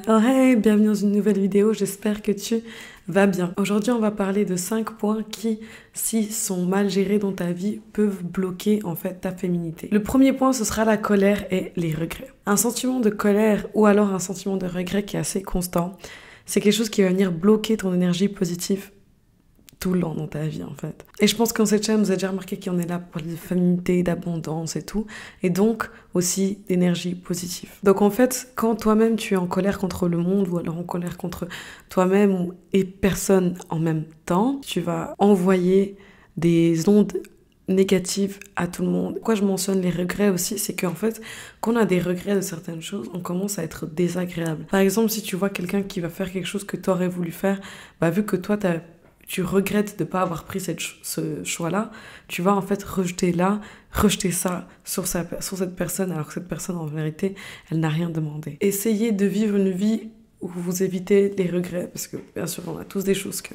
Oh hey, bienvenue dans une nouvelle vidéo, j'espère que tu vas bien. Aujourd'hui on va parler de 5 points qui, s'ils sont mal gérés dans ta vie, peuvent bloquer en fait ta féminité. Le premier point ce sera la colère et les regrets. Un sentiment de colère ou alors un sentiment de regret qui est assez constant, c'est quelque chose qui va venir bloquer ton énergie positive tout le long dans ta vie en fait. Et je pense qu'en cette chaîne, vous avez déjà remarqué qu'on est là pour de féminité, d'abondance et tout, et donc aussi d'énergie positive. Donc en fait, quand toi-même tu es en colère contre le monde ou alors en colère contre toi-même et personne en même temps, tu vas envoyer des ondes négatives à tout le monde. Pourquoi je mentionne les regrets aussi, c'est qu'en fait, quand on a des regrets de certaines choses, on commence à être désagréable. Par exemple, si tu vois quelqu'un qui va faire quelque chose que tu aurais voulu faire, bah vu que toi tu regrettes de ne pas avoir pris ce choix-là, tu vas en fait rejeter ça sur cette personne, alors que cette personne, en vérité, elle n'a rien demandé. Essayez de vivre une vie où vous évitez les regrets, parce que bien sûr, on a tous des choses que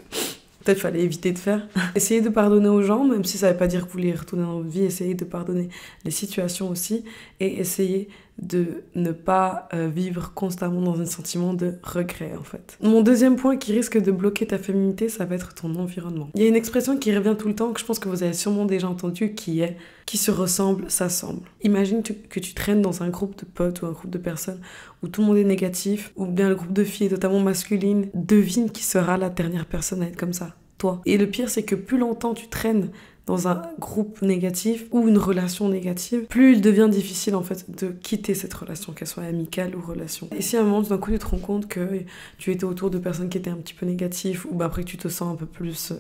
peut-être fallait éviter de faire. Essayez de pardonner aux gens, même si ça ne veut pas dire que vous voulez retourner dans votre vie, essayez de pardonner les situations aussi, et essayez de ne pas vivre constamment dans un sentiment de regret en fait. Mon deuxième point qui risque de bloquer ta féminité, ça va être ton environnement. Il y a une expression qui revient tout le temps, que je pense que vous avez sûrement déjà entendu, qui est « qui se ressemble, s'assemble ». Imagine que tu traînes dans un groupe de potes ou un groupe de personnes où tout le monde est négatif, ou bien le groupe de filles est totalement masculine. Devine qui sera la dernière personne à être comme ça, toi. Et le pire, c'est que plus longtemps tu traînes dans un groupe négatif ou une relation négative, plus il devient difficile en fait de quitter cette relation, qu'elle soit amicale ou relation. Et si à un moment d'un coup tu te rends compte que tu étais autour de personnes qui étaient un petit peu négatives, ou bah après que tu te sens un peu plus,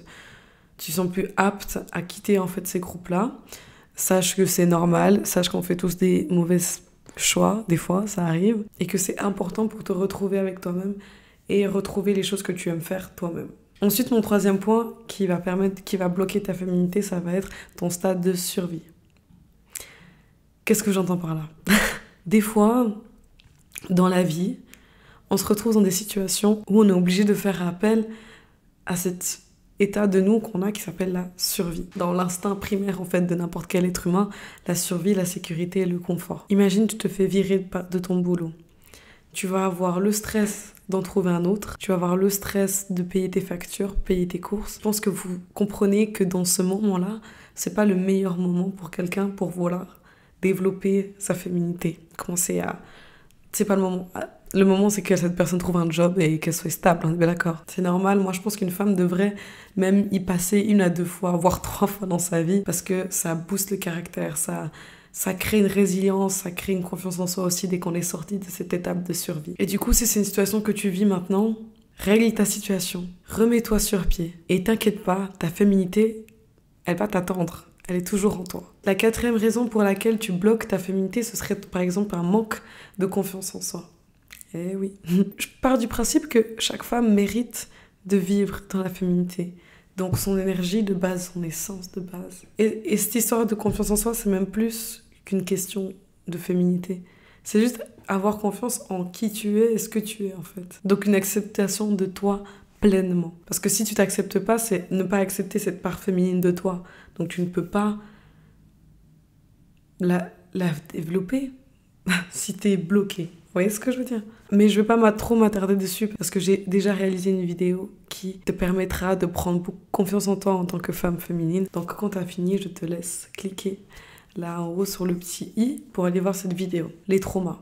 tu te sens plus apte à quitter en fait ces groupes-là, sache que c'est normal, sache qu'on fait tous des mauvais choix, des fois ça arrive, et que c'est important pour te retrouver avec toi-même et retrouver les choses que tu aimes faire toi-même. Ensuite, mon troisième point qui va bloquer ta féminité, ça va être ton stade de survie. Qu'est-ce que j'entends par là? Des fois, dans la vie, on se retrouve dans des situations où on est obligé de faire appel à cet état de nous qu'on a qui s'appelle la survie. Dans l'instinct primaire en fait de n'importe quel être humain, la survie, la sécurité et le confort. Imagine, tu te fais virer de ton boulot. Tu vas avoir le stress d'en trouver un autre. Tu vas avoir le stress de payer tes factures, payer tes courses. Je pense que vous comprenez que dans ce moment-là, c'est pas le meilleur moment pour quelqu'un pour vouloir développer sa féminité. C'est pas le moment. Le moment, c'est que cette personne trouve un job et qu'elle soit stable, on est bien d'accord. C'est normal. Moi, je pense qu'une femme devrait même y passer 1 à 2 fois, voire 3 fois dans sa vie, parce que ça booste le caractère, ça crée une résilience, ça crée une confiance en soi aussi dès qu'on est sorti de cette étape de survie. Et du coup, si c'est une situation que tu vis maintenant, règle ta situation, remets-toi sur pied. Et t'inquiète pas, ta féminité, elle va t'attendre. Elle est toujours en toi. La 4e raison pour laquelle tu bloques ta féminité, ce serait par exemple un manque de confiance en soi. Eh oui. Je pars du principe que chaque femme mérite de vivre dans la féminité. Donc son énergie de base, son essence de base. Et cette histoire de confiance en soi, c'est même plus qu'une question de féminité. C'est juste avoir confiance en qui tu es et ce que tu es en fait. Donc une acceptation de toi pleinement. Parce que si tu t'acceptes pas, c'est ne pas accepter cette part féminine de toi. Donc tu ne peux pas la développer si t'es bloqué. Vous voyez ce que je veux dire? Mais je vais pas trop m'attarder dessus parce que j'ai déjà réalisé une vidéo qui te permettra de prendre beaucoup confiance en toi en tant que femme féminine. Donc quand t'as fini, je te laisse cliquer là en haut sur le petit i pour aller voir cette vidéo. Les traumas.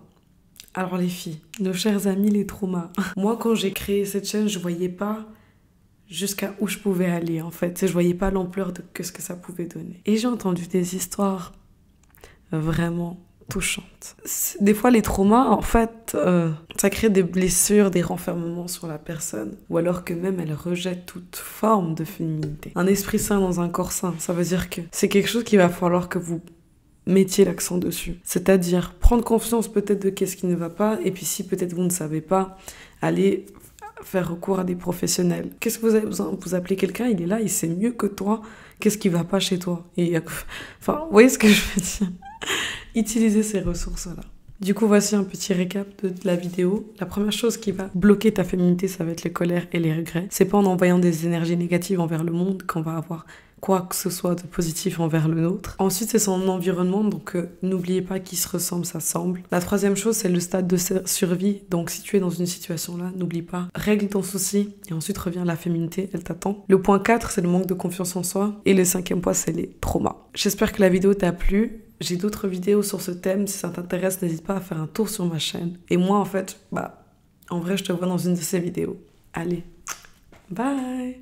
Alors les filles, nos chers amis les traumas. Moi quand j'ai créé cette chaîne, je voyais pas jusqu'à où je pouvais aller en fait. Je voyais pas l'ampleur de ce que ça pouvait donner. Et j'ai entendu des histoires vraiment touchante. Des fois, les traumas, en fait, ça crée des blessures, des renfermements sur la personne. Ou alors que même elle rejette toute forme de féminité. Un esprit sain dans un corps sain, ça veut dire que c'est quelque chose qu'il va falloir que vous mettiez l'accent dessus. C'est-à-dire prendre confiance peut-être de qu'est-ce qui ne va pas, et puis si peut-être vous ne savez pas, allez faire recours à des professionnels. Qu'est-ce que vous avez besoin? Vous appelez quelqu'un, il est là, il sait mieux que toi qu'est-ce qui va pas chez toi. Enfin, vous voyez ce que je veux dire? Utilisez ces ressources-là. Du coup, voici un petit récap de la vidéo. La première chose qui va bloquer ta féminité, ça va être les colères et les regrets. C'est pas en envoyant des énergies négatives envers le monde qu'on va avoir quoi que ce soit de positif envers le nôtre. Ensuite, c'est son environnement, donc n'oubliez pas qu'il se ressemble, s'assemble. La troisième chose, c'est le stade de survie. Donc si tu es dans une situation là, n'oublie pas, règle ton souci et ensuite reviens à la féminité, elle t'attend. Le point 4, c'est le manque de confiance en soi. Et le cinquième point, c'est les traumas. J'espère que la vidéo t'a plu. J'ai d'autres vidéos sur ce thème. Si ça t'intéresse, n'hésite pas à faire un tour sur ma chaîne. Et moi, en fait, en vrai, je te vois dans une de ces vidéos. Allez, bye!